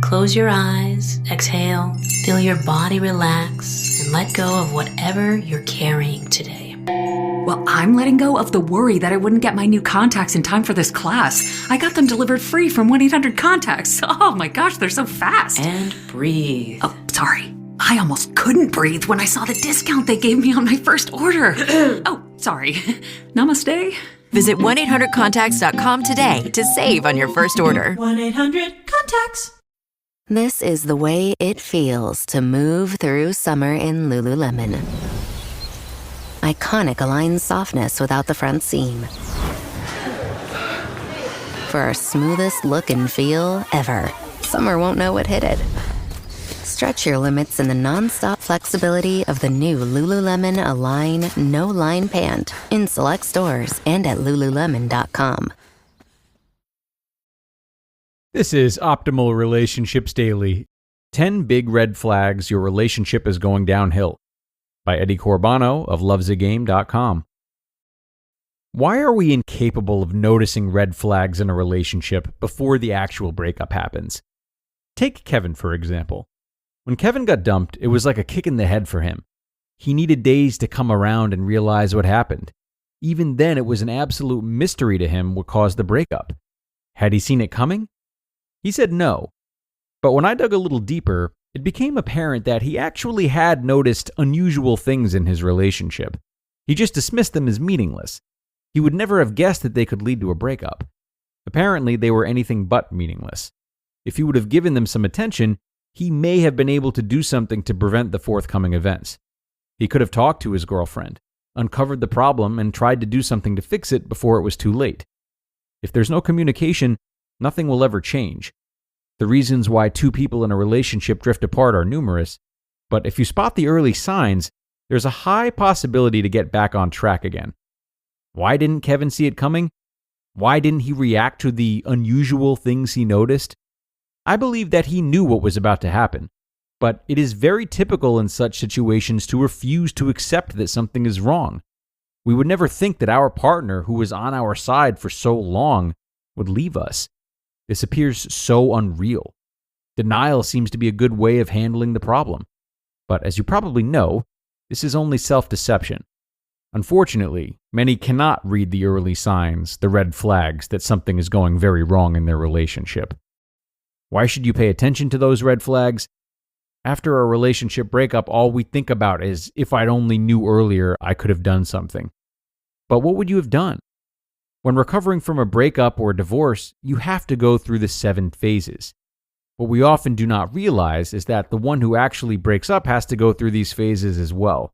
Close your eyes, exhale, feel your body relax, and let go of whatever you're carrying today. Well, I'm letting go of the worry that I wouldn't get my new contacts in time for this class. I got them delivered free from 1-800-CONTACTS. Oh my gosh, they're so fast. And breathe. Oh, sorry. I almost couldn't breathe when I saw the discount they gave me on my first order. Oh, sorry. Namaste. Visit 1-800-CONTACTS.com today to save on your first order. 1-800-CONTACTS. This is the way it feels to move through summer in Lululemon. Iconic Align softness without the front seam. For our smoothest look and feel ever, summer won't know what hit it. Stretch your limits in the non-stop flexibility of the new Lululemon Align No-Line Pant in select stores and at Lululemon.com. This is Optimal Relationships Daily. 10 Big Red Flags Your Relationship is Going Downhill by Eddie Corbano of lovesagame.com. Why are we incapable of noticing red flags in a relationship before the actual breakup happens? Take Kevin, for example. When Kevin got dumped, it was like a kick in the head for him. He needed days to come around and realize what happened. Even then, it was an absolute mystery to him what caused the breakup. Had he seen it coming? He said no. But when I dug a little deeper, it became apparent that he actually had noticed unusual things in his relationship. He just dismissed them as meaningless. He would never have guessed that they could lead to a breakup. Apparently, they were anything but meaningless. If he would have given them some attention, he may have been able to do something to prevent the forthcoming events. He could have talked to his girlfriend, uncovered the problem, and tried to do something to fix it before it was too late. If there's no communication, nothing will ever change. The reasons why two people in a relationship drift apart are numerous, but if you spot the early signs, there's a high possibility to get back on track again. Why didn't Kevin see it coming? Why didn't he react to the unusual things he noticed? I believe that he knew what was about to happen, but it is very typical in such situations to refuse to accept that something is wrong. We would never think that our partner, who was on our side for so long, would leave us. This appears so unreal. Denial seems to be a good way of handling the problem. But as you probably know, this is only self-deception. Unfortunately, many cannot read the early signs, the red flags that something is going very wrong in their relationship. Why should you pay attention to those red flags? After a relationship breakup, all we think about is, if I'd only knew earlier, I could have done something. But what would you have done? When recovering from a breakup or a divorce, you have to go through the 7 phases. What we often do not realize is that the one who actually breaks up has to go through these phases as well.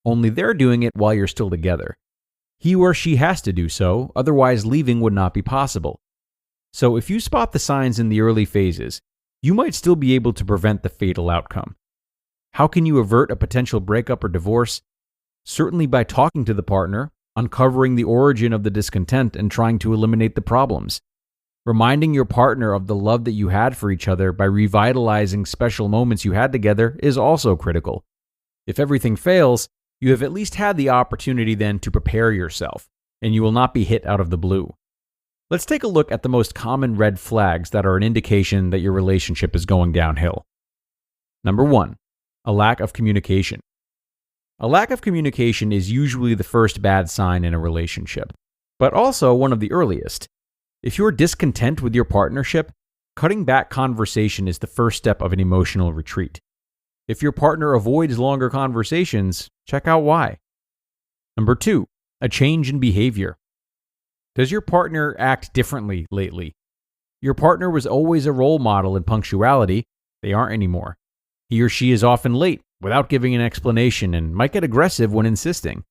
Only they're doing it while you're still together. He or she has to do so, otherwise leaving would not be possible. So if you spot the signs in the early phases, you might still be able to prevent the fatal outcome. How can you avert a potential breakup or divorce? Certainly by talking to the partner, uncovering the origin of the discontent and trying to eliminate the problems. Reminding your partner of the love that you had for each other by revitalizing special moments you had together is also critical. If everything fails, you have at least had the opportunity then to prepare yourself, and you will not be hit out of the blue. Let's take a look at the most common red flags that are an indication that your relationship is going downhill. Number 1, a lack of communication. A lack of communication is usually the first bad sign in a relationship, but also one of the earliest. If you're discontent with your partnership, cutting back conversation is the first step of an emotional retreat. If your partner avoids longer conversations, check out why. Number 2, a change in behavior. Does your partner act differently lately? Your partner was always a role model in punctuality. They aren't anymore. He or she is often late without giving an explanation and might get aggressive when insisting.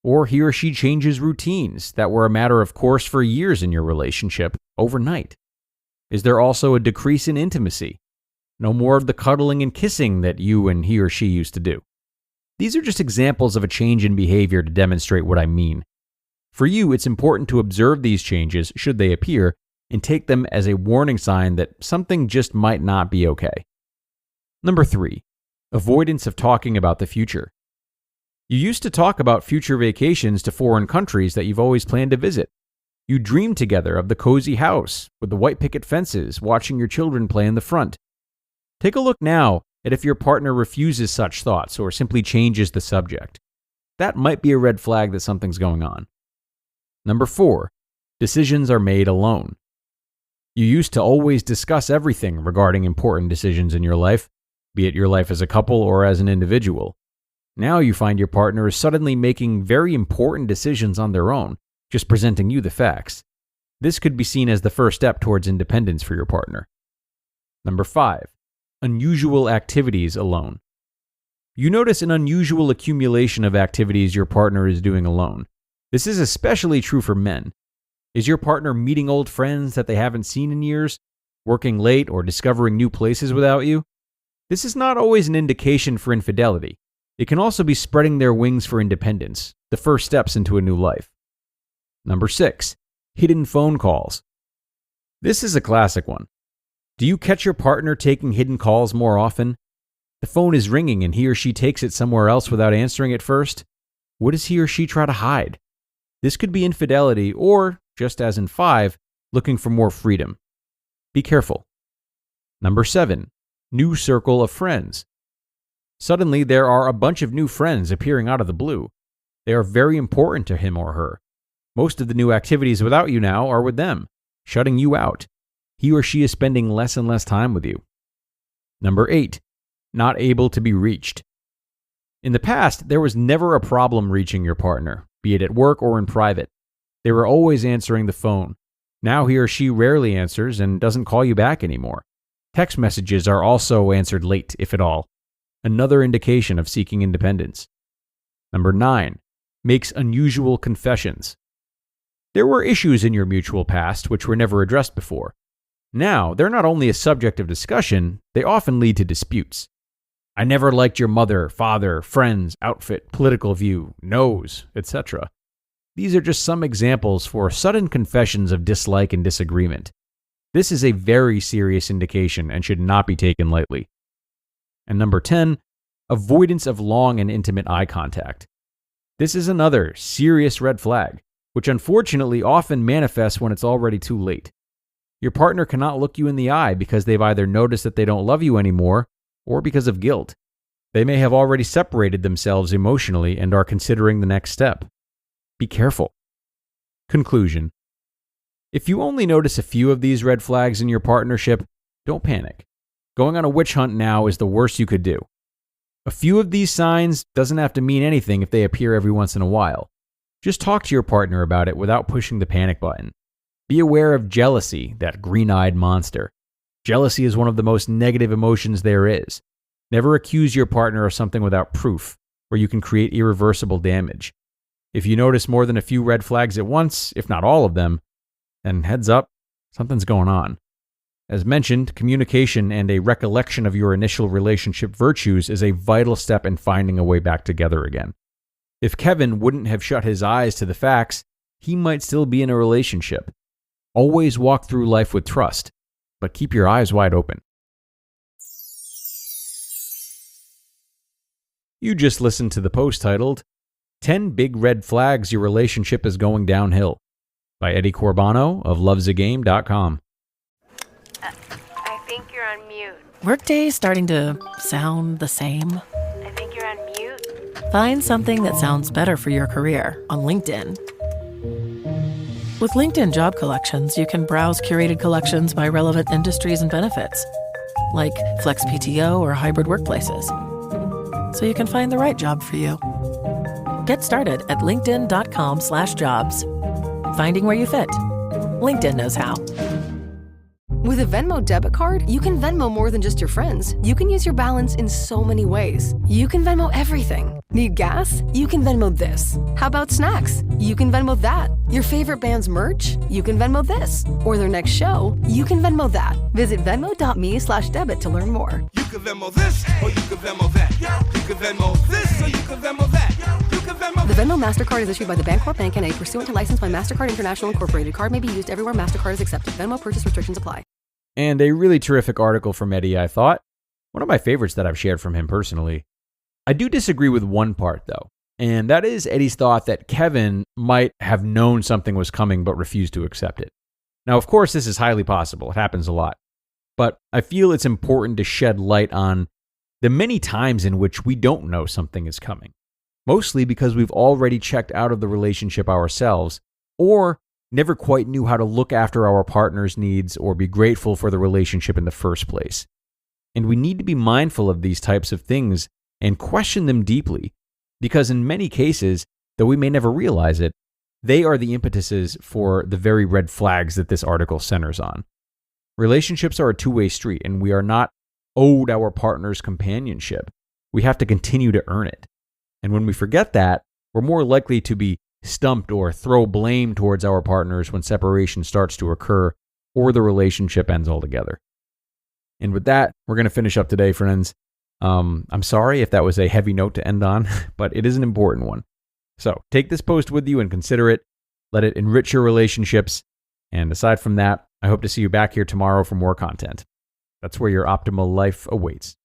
Or he or she changes routines that were a matter of course for years in your relationship overnight. Is there also a decrease in intimacy? No more of the cuddling and kissing that you and he or she used to do. These are just examples of a change in behavior to demonstrate what I mean. For you, it's important to observe these changes, should they appear, and take them as a warning sign that something just might not be okay. Number 3, avoidance of talking about the future. You used to talk about future vacations to foreign countries that you've always planned to visit. You dreamed together of the cozy house with the white picket fences, watching your children play in the front. Take a look now at if your partner refuses such thoughts or simply changes the subject. That might be a red flag that something's going on. Number 4, decisions are made alone. You used to always discuss everything regarding important decisions in your life, be it your life as a couple or as an individual. Now you find your partner is suddenly making very important decisions on their own, just presenting you the facts. This could be seen as the first step towards independence for your partner. Number 5, unusual activities alone. You notice an unusual accumulation of activities your partner is doing alone. This is especially true for men. Is your partner meeting old friends that they haven't seen in years, working late, or discovering new places without you? This is not always an indication for infidelity. It can also be spreading their wings for independence, the first steps into a new life. Number 6, hidden phone calls. This is a classic one. Do you catch your partner taking hidden calls more often? The phone is ringing and he or she takes it somewhere else without answering it first. What does he or she try to hide? This could be infidelity or, just as in 5, looking for more freedom. Be careful. Number 7, new circle of friends. Suddenly, there are a bunch of new friends appearing out of the blue. They are very important to him or her. Most of the new activities without you now are with them, shutting you out. He or she is spending less and less time with you. Number 8, not able to be reached. In the past, there was never a problem reaching your partner, be it at work or in private. They were always answering the phone. Now he or she rarely answers and doesn't call you back anymore. Text messages are also answered late, if at all. Another indication of seeking independence. Number 9, makes unusual confessions. There were issues in your mutual past which were never addressed before. Now, they're not only a subject of discussion, they often lead to disputes. I never liked your mother, father, friends, outfit, political view, nose, etc. These are just some examples for sudden confessions of dislike and disagreement. This is a very serious indication and should not be taken lightly. And number 10, avoidance of long and intimate eye contact. This is another serious red flag, which unfortunately often manifests when it's already too late. Your partner cannot look you in the eye because they've either noticed that they don't love you anymore or because of guilt. They may have already separated themselves emotionally and are considering the next step. Be careful. Conclusion. If you only notice a few of these red flags in your partnership, don't panic. Going on a witch hunt now is the worst you could do. A few of these signs doesn't have to mean anything if they appear every once in a while. Just talk to your partner about it without pushing the panic button. Be aware of jealousy, that green-eyed monster. Jealousy is one of the most negative emotions there is. Never accuse your partner of something without proof, or you can create irreversible damage. If you notice more than a few red flags at once, if not all of them, then heads up, something's going on. As mentioned, communication and a recollection of your initial relationship virtues is a vital step in finding a way back together again. If Kevin wouldn't have shut his eyes to the facts, he might still be in a relationship. Always walk through life with trust, but keep your eyes wide open. You just listened to the post titled, 10 Big Red Flags Your Relationship is Going Downhill by Eddie Corbano of lovesagame.com. I think you're on mute. Workday is starting to sound the same. I think you're on mute. Find something that sounds better for your career on LinkedIn. With LinkedIn Job Collections, you can browse curated collections by relevant industries and benefits, like flex PTO or hybrid workplaces, so you can find the right job for you. Get started at linkedin.com/jobs. Finding where you fit. LinkedIn knows how. With a Venmo debit card, you can Venmo more than just your friends. You can use your balance in so many ways. You can Venmo everything. Need gas? You can Venmo this. How about snacks? You can Venmo that. Your favorite band's merch? You can Venmo this. Or their next show? You can Venmo that. Visit venmo.me/debit to learn more. You can Venmo this, or you can Venmo that. You can Venmo this, or you can Venmo that. You can Venmo. The Venmo MasterCard is issued by the Bancorp Bank N.A. pursuant to license by MasterCard International Incorporated. Card may be used everywhere MasterCard is accepted. Venmo purchase restrictions apply. And a really terrific article from Eddie, I thought. One of my favorites that I've shared from him personally. I do disagree with one part, though, and that is Eddie's thought that Kevin might have known something was coming but refused to accept it. Now, of course, this is highly possible. It happens a lot. But I feel it's important to shed light on the many times in which we don't know something is coming, mostly because we've already checked out of the relationship ourselves or never quite knew how to look after our partner's needs or be grateful for the relationship in the first place. And we need to be mindful of these types of things and question them deeply, because in many cases, though we may never realize it, they are the impetuses for the very red flags that this article centers on. Relationships are a two-way street, and we are not owed our partner's companionship. We have to continue to earn it. And when we forget that, we're more likely to be stumped or throw blame towards our partners when separation starts to occur or the relationship ends altogether. And with that, we're going to finish up today, friends. I'm sorry if that was a heavy note to end on, but it is an important one. So take this post with you and consider it. Let it enrich your relationships. And aside from that, I hope to see you back here tomorrow for more content. That's where your optimal life awaits.